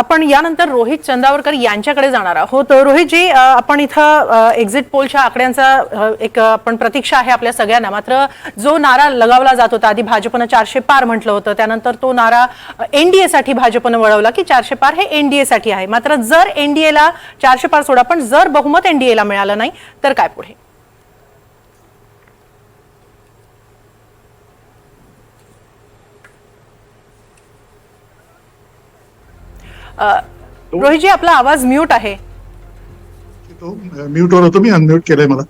आपण यानंतर रोहित चंदावरकर यांच्याकडे जाणार आहोत। रोहितजी, आपण इथं एक्झिट पोलच्या आकड्यांचा एक आपण प्रतीक्षा आहे आपल्या सगळ्यांना। मात्र जो नारा लगावला जात होता, आधी भाजपनं 400 पार म्हटलं होतं, त्यानंतर तो नारा एनडीए साठी भाजपनं वळवला की 400 पार हे एनडीए साठी आहे। मात्र जर एनडीएला 400 पार सोडा, पण जर बहुमत एनडीएला मिळालं नाही तर काय पुढे? रोहितजी, आपला आवाज म्यूट आहे। म्यूटवर होतो, मी अनम्यूट केलंय। मला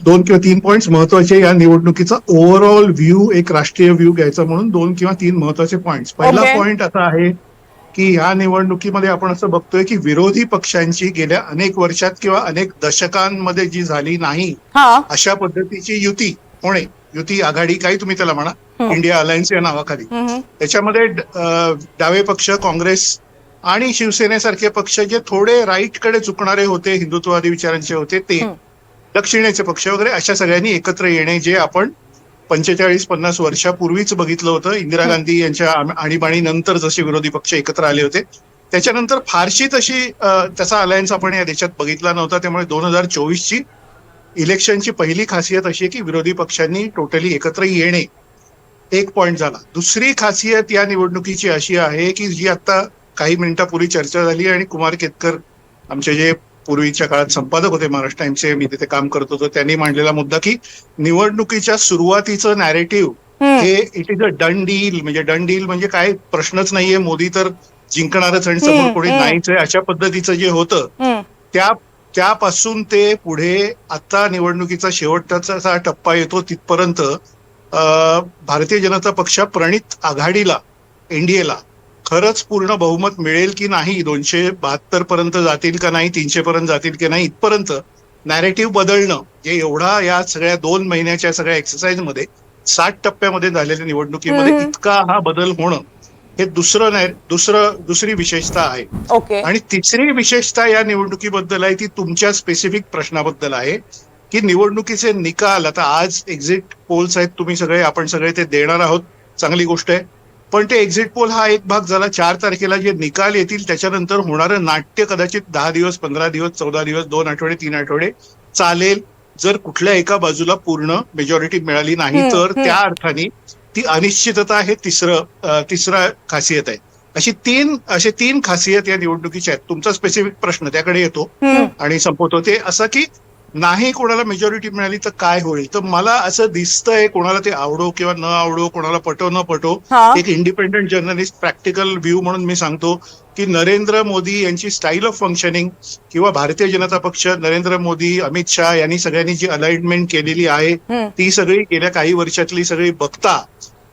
2 किंवा 3 पॉइंट्स महत्वाचे या निवडणुकीचा ओव्हरऑल व्ह्यू, एक राष्ट्रीय व्ह्यू घ्यायचा म्हणून 2 किंवा 3 महत्वाचे पॉइंट्स। पहिला पॉइंट असा आहे की या निवडणुकीमध्ये आपण असं बघतोय की विरोधी पक्षांची गेल्या अनेक वर्षात किंवा अनेक दशकांमध्ये जी झाली नाही अशा पद्धतीची युती होणे, युती आघाडी काही तुम्ही त्याला म्हणा, इंडिया अलायन्स या नावाखाली, त्याच्यामध्ये डावे पक्ष काँग्रेस आणि शिवसेनेसारखे पक्ष जे थोडे राईट कडे झुकणारे होते, हिंदुत्ववादी विचारांचे होते, ते दक्षिणेचे पक्ष वगैरे अशा सगळ्यांनी एकत्र येणे, जे आपण 45-50 वर्षापूर्वीच बघितलं होतं। इंदिरा गांधी यांच्या आणीबाणीनंतर जसे विरोधी पक्ष एकत्र आले होते, त्याच्यानंतर फारशी तशी त्याचा अलायन्स आपण या देशात बघितला नव्हता। त्यामुळे 2024ची इलेक्शनची पहिली खासियत अशी आहे की विरोधी पक्षांनी टोटली एकत्र येणे, एक पॉइंट झाला। दुसरी खासियत या निवडणुकीची अशी आहे की जी आता काही मिनिटापूर्वी चर्चा झाली, आणि कुमार केतकर आमचे जे पूर्वीच्या काळात संपादक होते महाराष्ट्र टाइम्सचे, मी तिथे काम करत होतो, त्यांनी मांडलेला मुद्दा की निवडणुकीच्या सुरुवातीचं नॅरेटिव्ह हे it is a done deal. म्हणजे डन डील म्हणजे काय, प्रश्नच नाहीये, मोदी तर जिंकणारच आणि समोर कोणी नाहीच आहे, अशा पद्धतीचं जे होतं त्यापासून ते पुढे आता निवडणुकीचा शेवटचा टप्पा येतो तिथपर्यंत भारतीय जनता पक्ष प्रणित आघाडीला, एनडीएला खरंच पूर्ण बहुमत मिळेल की नाही, 272 पर्यंत जातील का नाही, 300 पर्यंत जातील की नाही, इथपर्यंत नॅरेटिव्ह बदलणं, जे एवढा या सगळ्या 2 महिन्याच्या सगळ्या एक्सरसाइज मध्ये 60 टप्प्यामध्ये झालेल्या निवडणुकीमध्ये इतका हा बदल होणं, हे दुसरी विशेषता आहे। आणि तिसरी विशेषता या निवडणुकीबद्दल आहे ती तुमच्या स्पेसिफिक प्रश्नाबद्दल आहे की निवडणुकीचे निकाल, आता आज एक्झिट पोल्स आहेत, तुम्ही सगळे, आपण सगळे ते देणार आहोत, चांगली गोष्ट आहे, पण ते एक्झिट पोल हा एक भाग झाला। 4 तारखेला जे निकाल येतील त्याच्यानंतर होणारं नाट्य कदाचित 10 दिवस, 15 दिवस, 14 दिवस, 2 आठवडे, 3 आठवडे चालेल, जर कुठल्या एका बाजूला पूर्ण मेजॉरिटी मिळाली नाही तर। त्या अर्थाने ती अनिश्चितता हे तिसरा खासियत आहे। असे तीन खासियत या निवडणुकीच्या आहेत। तुमचा स्पेसिफिक प्रश्न त्याकडे येतो आणि संपवतो, ते असं की नाही कोणाला मेजॉरिटी मिळाली तर काय होईल। तर मला असं दिसतंय, कोणाला ते आवडो किंवा न आवडो, कोणाला पटो न पटो, एक इंडिपेंडंट जर्नलिस्ट प्रॅक्टिकल व्ह्यू म्हणून मी सांगतो की नरेंद्र मोदी यांची स्टाईल ऑफ फंक्शनिंग किंवा भारतीय जनता पक्ष, नरेंद्र मोदी, अमित शहा यांनी सगळ्यांनी जी अलाइनमेंट केलेली आहे ती सगळी गेल्या काही वर्षातली सगळी बघता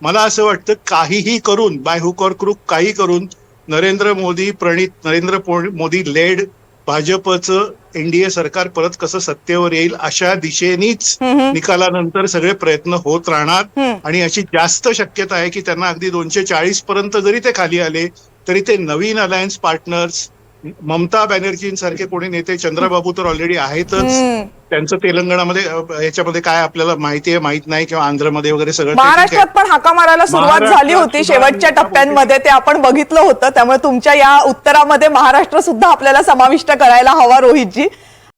मला असं वाटतं काहीही करून, बाय हुक और क्रूक काही करून, नरेंद्र मोदी लेड भाजपचं एनडीए सरकार परत कसं सत्तेवर येईल अशा दिशेनीच निकालानंतर सगळे प्रयत्न होत राहणार। आणि अशी जास्त शक्यता आहे की त्यांना अगदी 240 पर्यंत जरी ते खाली आले तरी ते नवीन अलायन्स पार्टनर्स, ममता बॅनर्जींसारखे कोणी नेते, चंद्रबाबू तर ऑलरेडी आहेतच, त्यांचं तेलंगणामध्ये याच्यामध्ये काय आपल्याला माहिती आहे माहित नाही, किंवा आंध्रमध्ये वगैरे सगळं, महाराष्ट्रात पण हाका मारायला सुरुवात झाली होती शेवटच्या टप्प्यांमध्ये, ते आपण बघितलं होतं। त्यामुळे तुमच्या या उत्तरामध्ये महाराष्ट्र सुद्धा आपल्याला समाविष्ट करायला हवा रोहितजी।